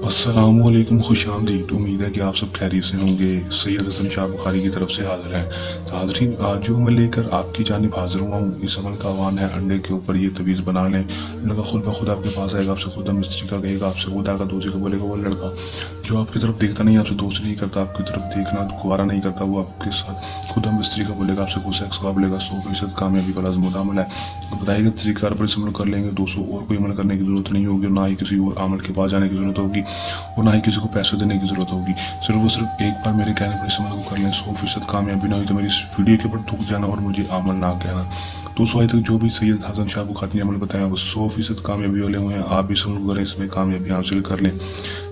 अस्सलामुअलैकुम, खुश आमदीद। उम्मीद है कि आप सब खैरियत से होंगे। सैयद हसन शाह बुखारी की तरफ से हाजिर हैं। हाजरीन, आज जो मैं लेकर आपकी जानिब हाजिर हुआ हूँ, इस अमल का आह्वान है अंडे के ऊपर ये तवीज़ बना लें। लड़का खुद ब खुद आपके पास आएगा, आपसे खुद मिस्त्री का कहेगा, आपसे खुद आएगा, दूसरे को बोलेगा। वो लड़का जो आपकी तरफ देखता नहीं, आपसे दोस्त नहीं करता, आपकी तरफ देखना गुवारा नहीं करता, वो आपके साथ खुद मिस्त्री का बोलेगा, आपसे खुद सेक्स का बोलेगा। 100% कामयाबी वाला आजमूदा अमल है। तो बताइए तरीक़ार पर इस अमल कर लेंगे दोस्तों, और कोई अमल करने की ज़रूरत नहीं होगी, ना ही किसी और अमल के पास जाने की ज़रूरत होगी, और ना ही किसी को पैसे देने की ज़रूरत होगी। सिर्फ और सिर्फ एक बार मेरे कहने पर इस अमल को कर लें। 100% कामयाबी ना हुई तो मेरी इस वीडियो के ऊपर थूक जाना और मुझे अमल ना कहना। दोस्तों, आज तक जो भी सैयद हसन शाह बुखारी ने अमल बताया वो 100% कामयाबी वाले हुए हैं। आप भी इस अमल को करें, इसमें कामयाबी हासिल कर लें।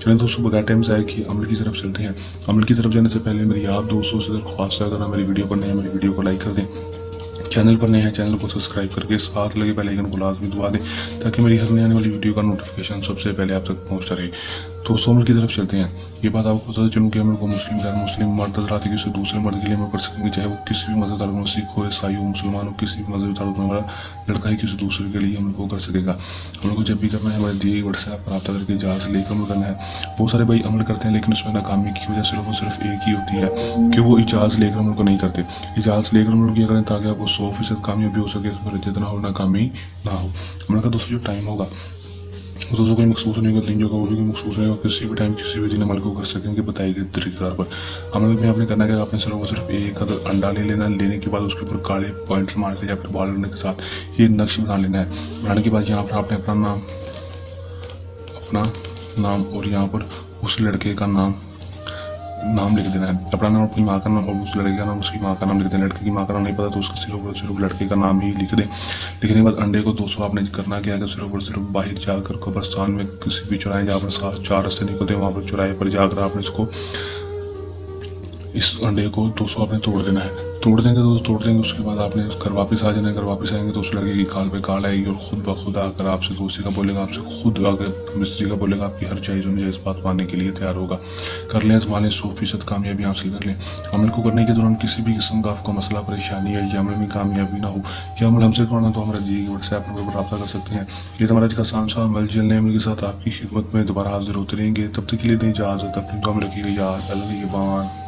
चलें दोस्तों, बगैर टाइम ज़ाया किए अमल की तरफ चलते हैं। अमल की तरफ जाने से पहले मेरी आप दोस्तों से दरख्वास्त है, अगर मेरी वीडियो पर नए हैं, मेरी वीडियो को लाइक कर दें। चैनल पर नए हैं, चैनल को सब्सक्राइब करके साथ लगे बेल आइकन को लाजमी दबा दें, ताकि मेरी हर नई आने वाली वीडियो का नोटिफिकेशन सबसे पहले आप तक पहुंचता रहे। दोस्तों, अमल की तरफ चलते हैं। ये बात आपको पता चलूँ कि अमल को मुस्लिम गैर मुस्लिम मर्द हज़रात किसी दूसरे मर्द के लिए अमल कर सकेंगे, चाहे वो किसी भी मजहब धारक हो, सिख हो, ईसाई हो, मुसलमान हो, किसी भी मजहब धारक वाला लड़का ही किसी दूसरे के लिए अमल को कर सकेगा। अमल को जब भी करना है हमारे दिए गए व्हाट्सएप पर रब्ता करके इजाज़त लेकर अमल करना है। बहुत सारे भाई अमल करते हैं, लेकिन उसमें नाकामी की वजह सिर्फ और सिर्फ एक ही होती है कि वो इजाज़त लेकर अमल को नहीं करते। इजाज़त लेकर अमल किया करें ताकि आपको 100% कामयाबी हो सके, इसमें जितना हो नाकामी ना हो। अमल का दोस्तों जो टाइम होगा वो दोस्तों कोई मखसूस नहीं होगा, दिन जो होगा वो भी मखसूस नहीं होगा, किसी भी टाइम किसी भी दिन अमल को कर सकेंगे बताए गए तरीक़ार पर। अमल में आपने करना है कि आपने सिर्फ और सिर्फ एक अदर अंडा ले लेना। लेने के बाद उसके ऊपर काले पॉइंटर मारते या फिर बॉल करने के साथ ये नक्श बना लेना है। बनाने के बाद यहाँ पर आपने अपना नाम और यहाँ पर उस लड़के का नाम लिख देना है। अपना नाम, अपनी माँ का नाम और उस लड़के का नाम, उसकी माँ का नाम लिख देना। लड़के की माँ का नाम नहीं पता तो उसका सिर्फ और सिर्फ लड़के का नाम ही लिख दें। लिखने के बाद अंडे को दोस्तों आपने करना क्या है, सिर्फ और सिर्फ बाहर जाकर कब्रिस्तान में किसी भी चौराहे जहाँ पर 4 रास्ते निकलते हैं, वहाँ पर चौराहे पर जाकर आपने इस अंडे को दोस्तों आपने तोड़ देना है। तोड़ देंगे दोस्तों, तोड़ देंगे उसके बाद आपने घर वापस आ जाना है। घर वापस आएंगे तो उस लड़के की काल पे काल आएगी और खुद ब खुद आकर आपसे दोस्ती का बोलेगा, आपसे खुद आकर मिस्त्री का बोलेगा, आपकी हर जायज़ जायज़ बात मानने के लिए तैयार होगा। कर लें, आजमा लें, 100% कामयाबी हासिल कर लें। अमल को करने के दौरान किसी भी किस्म का आपको मसला परेशानी है या अमल में कामयाबी ना हो, या अमल हमसे करना तो हमारा जी व्हाट्सएप नंबर पर रब्ता कर सकते हैं। ये तो हमारा आज का आसान सा अमल। जल्द अमल के साथ आपकी खिदमत में दोबारा हाजिर होते रहेंगे। तब तक के लिए दें इजाज़त, अपनी दुआ में रखिएगा। याद अल्लाह के बाद।